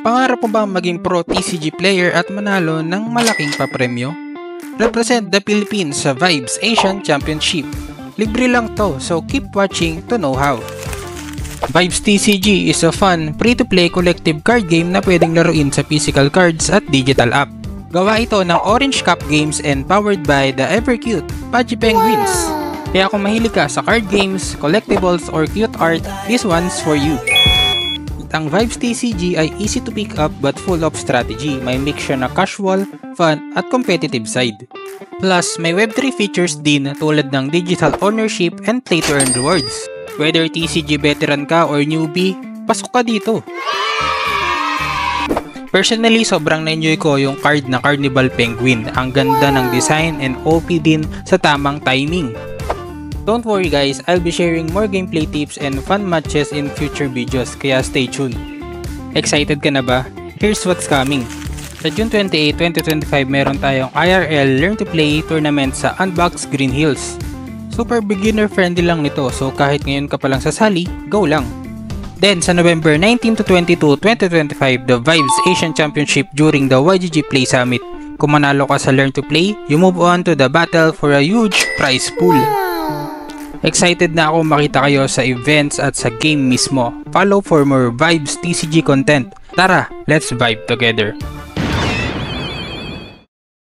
Pangarap mo ba maging pro TCG player at manalo ng malaking papremyo? Represent the Philippines sa Vibes Asian Championship. Libre lang to, so keep watching to know how. Vibes TCG is a fun, free-to-play collective card game na pwedeng laruin sa physical cards at digital app. Gawa ito ng Orange Cup Games and powered by the ever-cute Pudgy Penguins. Kaya kung mahilig ka sa card games, collectibles, or cute art, this one's for you. Ang Vibes TCG ay easy to pick up but full of strategy. May mix siya na casual, fun, at competitive side. Plus, may Web3 features din tulad ng digital ownership and play to earn rewards. Whether TCG veteran ka or newbie, pasok ka dito. Personally, sobrang na-enjoy ko yung card na Carnival Penguin. Ang ganda ng design and OP din sa tamang timing. Don't worry guys, I'll be sharing more gameplay tips and fun matches in future videos, kaya stay tuned. Excited ka na ba? Here's what's coming. Sa June 28, 2025 meron tayong IRL Learn to Play tournament sa Unbox Green Hills. Super beginner friendly lang nito, so kahit ngayon ka palang sasali, go lang. Then sa November 19 to 22, 2025, the Vibes Asian Championship during the YGG Play Summit. Kung manalo ka sa Learn to Play, you move on to the battle for a huge prize pool. Excited na ako makita kayo sa events at sa game mismo. Follow for more Vibes TCG content. Tara, let's vibe together.